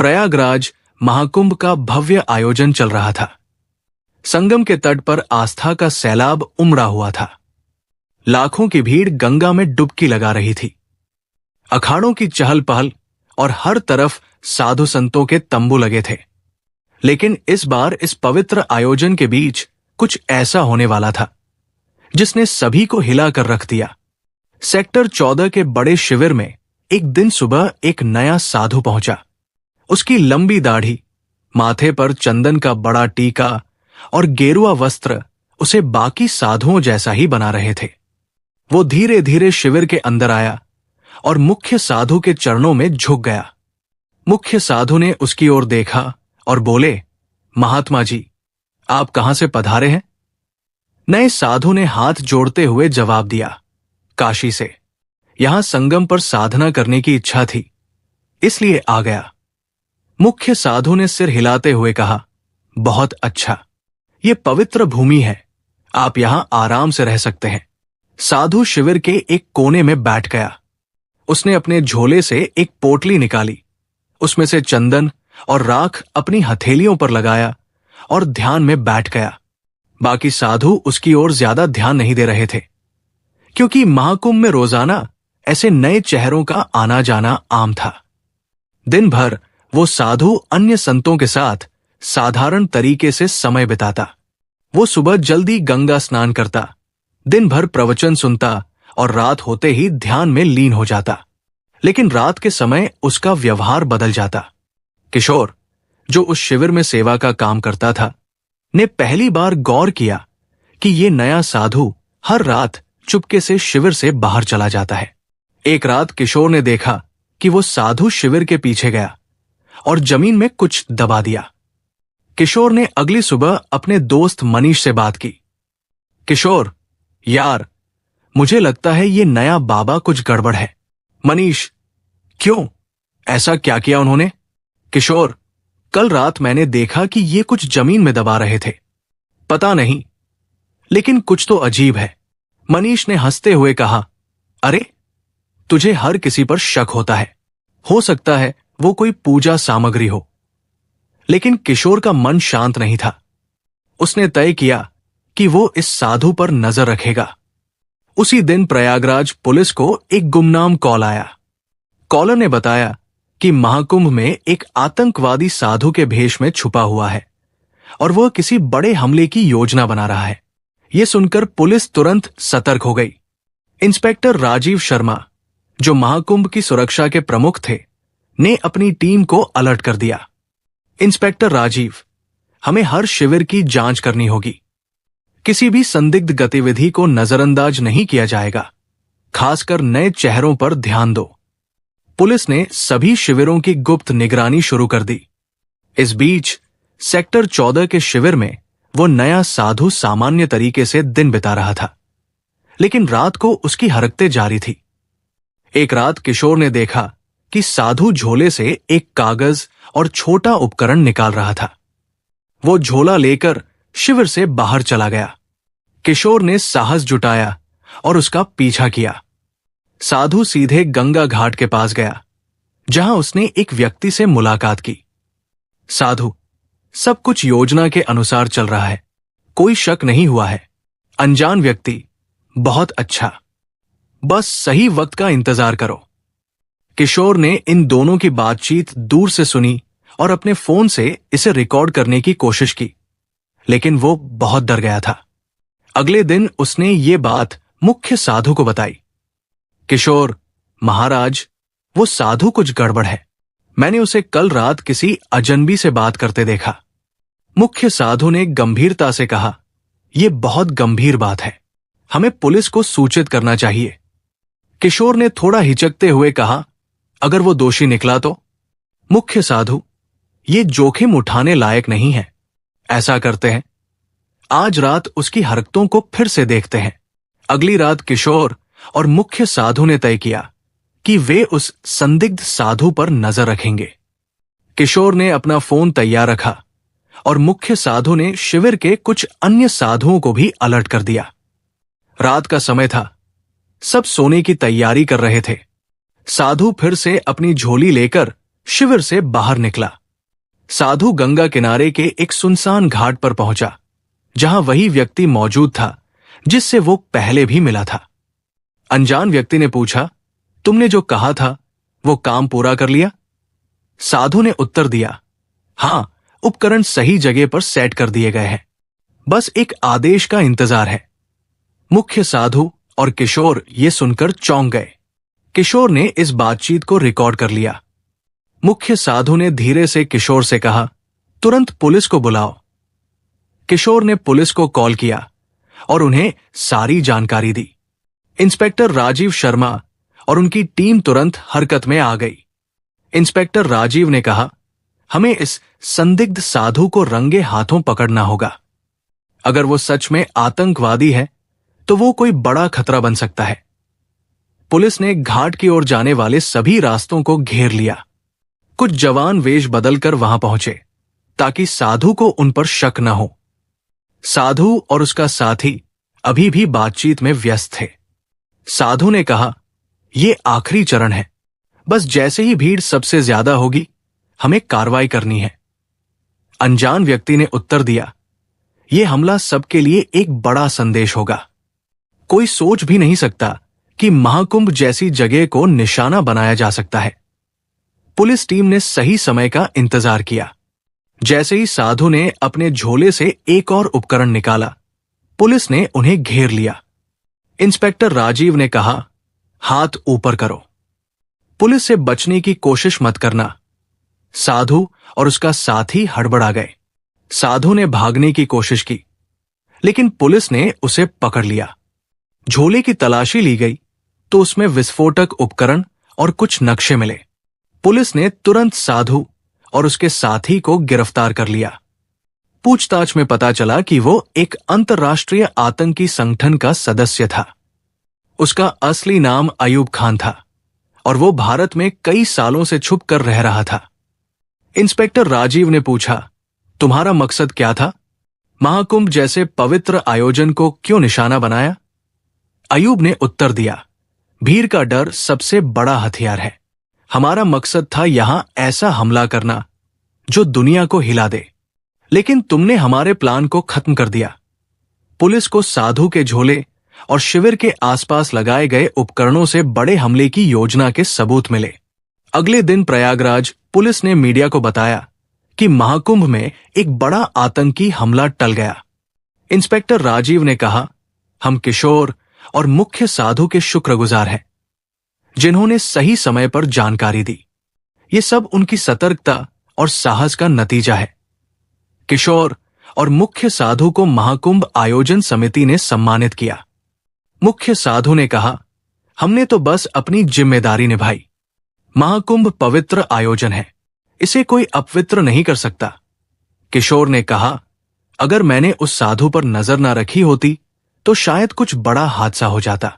प्रयागराज महाकुंभ का भव्य आयोजन चल रहा था। संगम के तट पर आस्था का सैलाब उमड़ा हुआ था। लाखों की भीड़ गंगा में डुबकी लगा रही थी। अखाड़ों की चहल पहल और हर तरफ साधु संतों के तंबू लगे थे। लेकिन इस बार इस पवित्र आयोजन के बीच कुछ ऐसा होने वाला था जिसने सभी को हिला कर रख दिया। सेक्टर 14 के बड़े शिविर में एक दिन सुबह एक नया साधु पहुंचा। उसकी लंबी दाढ़ी, माथे पर चंदन का बड़ा टीका और गेरुआ वस्त्र उसे बाकी साधुओं जैसा ही बना रहे थे। वो धीरे धीरे शिविर के अंदर आया और मुख्य साधु के चरणों में झुक गया। मुख्य साधु ने उसकी ओर देखा और बोले, महात्मा जी, आप कहां से पधारे हैं? नए साधु ने हाथ जोड़ते हुए जवाब दिया, काशी से। यहां संगम पर साधना करने की इच्छा थी, इसलिए आ गया। मुख्य साधु ने सिर हिलाते हुए कहा, बहुत अच्छा, ये पवित्र भूमि है, आप यहां आराम से रह सकते हैं। साधु शिविर के एक कोने में बैठ गया। उसने अपने झोले से एक पोटली निकाली, उसमें से चंदन और राख अपनी हथेलियों पर लगाया और ध्यान में बैठ गया। बाकी साधु उसकी ओर ज्यादा ध्यान नहीं दे रहे थे, क्योंकि महाकुंभ में रोजाना ऐसे नए चेहरों का आना जाना आम था। दिन भर वो साधु अन्य संतों के साथ साधारण तरीके से समय बिताता। वो सुबह जल्दी गंगा स्नान करता, दिन भर प्रवचन सुनता और रात होते ही ध्यान में लीन हो जाता। लेकिन रात के समय उसका व्यवहार बदल जाता। किशोर, जो उस शिविर में सेवा का काम करता था, ने पहली बार गौर किया कि ये नया साधु हर रात चुपके से शिविर से बाहर चला जाता है। एक रात किशोर ने देखा कि वो साधु शिविर के पीछे गया और जमीन में कुछ दबा दिया। किशोर ने अगली सुबह अपने दोस्त मनीष से बात की। किशोर, यार, मुझे लगता है ये नया बाबा कुछ गड़बड़ है। मनीष, क्यों? ऐसा क्या किया उन्होंने? किशोर, कल रात मैंने देखा कि ये कुछ जमीन में दबा रहे थे। पता नहीं, लेकिन कुछ तो अजीब है। मनीष ने हंसते हुए कहा, अरे, तुझे हर किसी पर शक होता है। हो सकता है वो कोई पूजा सामग्री हो। लेकिन किशोर का मन शांत नहीं था। उसने तय किया कि वो इस साधु पर नजर रखेगा। उसी दिन प्रयागराज पुलिस को एक गुमनाम कॉल आया। कॉलर ने बताया कि महाकुंभ में एक आतंकवादी साधु के भेष में छुपा हुआ है और वह किसी बड़े हमले की योजना बना रहा है। यह सुनकर पुलिस तुरंत सतर्क हो गई। इंस्पेक्टर राजीव शर्मा, जो महाकुंभ की सुरक्षा के प्रमुख थे, ने अपनी टीम को अलर्ट कर दिया। इंस्पेक्टर राजीव, हमें हर शिविर की जांच करनी होगी। किसी भी संदिग्ध गतिविधि को नजरअंदाज नहीं किया जाएगा। खासकर नए चेहरों पर ध्यान दो। पुलिस ने सभी शिविरों की गुप्त निगरानी शुरू कर दी। इस बीच सेक्टर 14 के शिविर में वो नया साधु सामान्य तरीके से दिन बिता रहा था, लेकिन रात को उसकी हरकतें जारी थी। एक रात किशोर ने देखा कि साधु झोले से एक कागज और छोटा उपकरण निकाल रहा था। वो झोला लेकर शिविर से बाहर चला गया। किशोर ने साहस जुटाया और उसका पीछा किया। साधु सीधे गंगा घाट के पास गया, जहां उसने एक व्यक्ति से मुलाकात की। साधु, सब कुछ योजना के अनुसार चल रहा है, कोई शक नहीं हुआ है। अनजान व्यक्ति, बहुत अच्छा, बस सही वक्त का इंतजार करो। किशोर ने इन दोनों की बातचीत दूर से सुनी और अपने फोन से इसे रिकॉर्ड करने की कोशिश की, लेकिन वो बहुत डर गया था। अगले दिन उसने ये बात मुख्य साधु को बताई। किशोर, महाराज, वो साधु कुछ गड़बड़ है। मैंने उसे कल रात किसी अजनबी से बात करते देखा। मुख्य साधु ने गंभीरता से कहा, यह बहुत गंभीर बात है, हमें पुलिस को सूचित करना चाहिए। किशोर ने थोड़ा हिचकते हुए कहा, अगर वो दोषी निकला तो? मुख्य साधु, ये जोखिम उठाने लायक नहीं है। ऐसा करते हैं, आज रात उसकी हरकतों को फिर से देखते हैं। अगली रात किशोर और मुख्य साधु ने तय किया कि वे उस संदिग्ध साधु पर नजर रखेंगे। किशोर ने अपना फोन तैयार रखा और मुख्य साधु ने शिविर के कुछ अन्य साधुओं को भी अलर्ट कर दिया। रात का समय था, सब सोने की तैयारी कर रहे थे। साधु फिर से अपनी झोली लेकर शिविर से बाहर निकला। साधु गंगा किनारे के एक सुनसान घाट पर पहुंचा, जहां वही व्यक्ति मौजूद था जिससे वो पहले भी मिला था। अनजान व्यक्ति ने पूछा, तुमने जो कहा था वो काम पूरा कर लिया? साधु ने उत्तर दिया, हां, उपकरण सही जगह पर सेट कर दिए गए हैं, बस एक आदेश का इंतजार है। मुख्य साधु और किशोर ये सुनकर चौंक गए। किशोर ने इस बातचीत को रिकॉर्ड कर लिया। मुख्य साधु ने धीरे से किशोर से कहा, तुरंत पुलिस को बुलाओ। किशोर ने पुलिस को कॉल किया और उन्हें सारी जानकारी दी। इंस्पेक्टर राजीव शर्मा और उनकी टीम तुरंत हरकत में आ गई। इंस्पेक्टर राजीव ने कहा, हमें इस संदिग्ध साधु को रंगे हाथों पकड़ना होगा। अगर वो सच में आतंकवादी है तो वो कोई बड़ा खतरा बन सकता है। पुलिस ने घाट की ओर जाने वाले सभी रास्तों को घेर लिया। कुछ जवान वेश बदलकर वहां पहुंचे ताकि साधु को उन पर शक न हो। साधु और उसका साथी अभी भी बातचीत में व्यस्त थे। साधु ने कहा, यह आखिरी चरण है, बस जैसे ही भीड़ सबसे ज्यादा होगी हमें कार्रवाई करनी है। अनजान व्यक्ति ने उत्तर दिया, यह हमला सबके लिए एक बड़ा संदेश होगा। कोई सोच भी नहीं सकता कि महाकुंभ जैसी जगह को निशाना बनाया जा सकता है। पुलिस टीम ने सही समय का इंतजार किया। जैसे ही साधु ने अपने झोले से एक और उपकरण निकाला, पुलिस ने उन्हें घेर लिया। इंस्पेक्टर राजीव ने कहा, हाथ ऊपर करो। पुलिस से बचने की कोशिश मत करना। साधु और उसका साथी हड़बड़ा गए। साधु ने भागने की कोशिश की, लेकिन पुलिस ने उसे पकड़ लिया। झोले की तलाशी ली गई तो उसमें विस्फोटक उपकरण और कुछ नक्शे मिले। पुलिस ने तुरंत साधु और उसके साथी को गिरफ्तार कर लिया। पूछताछ में पता चला कि वो एक अंतर्राष्ट्रीय आतंकी संगठन का सदस्य था। उसका असली नाम अयूब खान था और वो भारत में कई सालों से छुप कर रह रहा था। इंस्पेक्टर राजीव ने पूछा, तुम्हारा मकसद क्या था? महाकुंभ जैसे पवित्र आयोजन को क्यों निशाना बनाया? अयूब ने उत्तर दिया, भीड़ का डर सबसे बड़ा हथियार है। हमारा मकसद था यहां ऐसा हमला करना जो दुनिया को हिला दे, लेकिन तुमने हमारे प्लान को खत्म कर दिया। पुलिस को साधु के झोले और शिविर के आसपास लगाए गए उपकरणों से बड़े हमले की योजना के सबूत मिले। अगले दिन प्रयागराज पुलिस ने मीडिया को बताया कि महाकुंभ में एक बड़ा आतंकी हमला टल गया। इंस्पेक्टर राजीव ने कहा, हम किशोर और मुख्य साधु के शुक्रगुजार हैं, जिन्होंने सही समय पर जानकारी दी। ये सब उनकी सतर्कता और साहस का नतीजा है। किशोर और मुख्य साधु को महाकुंभ आयोजन समिति ने सम्मानित किया। मुख्य साधु ने कहा, हमने तो बस अपनी जिम्मेदारी निभाई। महाकुंभ पवित्र आयोजन है, इसे कोई अपवित्र नहीं कर सकता। किशोर ने कहा, अगर मैंने उस साधु पर नजर न रखी होती तो शायद कुछ बड़ा हादसा हो जाता।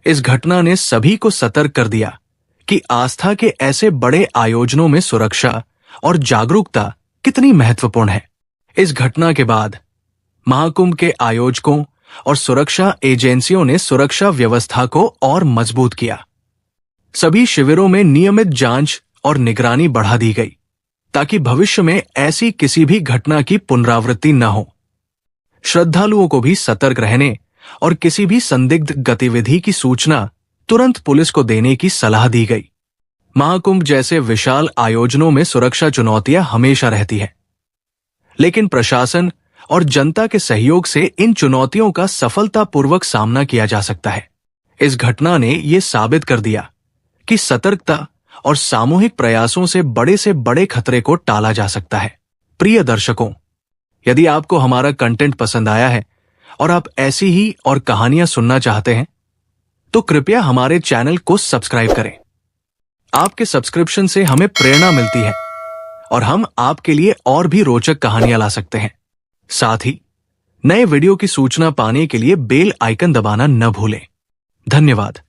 इस घटना ने सभी को सतर्क कर दिया कि आस्था के ऐसे बड़े आयोजनों में सुरक्षा और जागरूकता कितनी महत्वपूर्ण है। इस घटना के बाद महाकुंभ के आयोजकों और सुरक्षा एजेंसियों ने सुरक्षा व्यवस्था को और मजबूत किया। सभी शिविरों में नियमित जांच और निगरानी बढ़ा दी गई ताकि भविष्य में ऐसी किसी भी घटना की पुनरावृत्ति न हो। श्रद्धालुओं को भी सतर्क रहने और किसी भी संदिग्ध गतिविधि की सूचना तुरंत पुलिस को देने की सलाह दी गई। महाकुंभ जैसे विशाल आयोजनों में सुरक्षा चुनौतियां हमेशा रहती है, लेकिन प्रशासन और जनता के सहयोग से इन चुनौतियों का सफलतापूर्वक सामना किया जा सकता है। इस घटना ने यह साबित कर दिया कि सतर्कता और सामूहिक प्रयासों से बड़े खतरे को टाला जा सकता है। प्रिय दर्शकों, यदि आपको हमारा कंटेंट पसंद आया है और आप ऐसी ही और कहानियां सुनना चाहते हैं तो कृपया हमारे चैनल को सब्सक्राइब करें। आपके सब्सक्रिप्शन से हमें प्रेरणा मिलती है और हम आपके लिए और भी रोचक कहानियां ला सकते हैं। साथ ही नए वीडियो की सूचना पाने के लिए बेल आइकन दबाना न भूलें। धन्यवाद।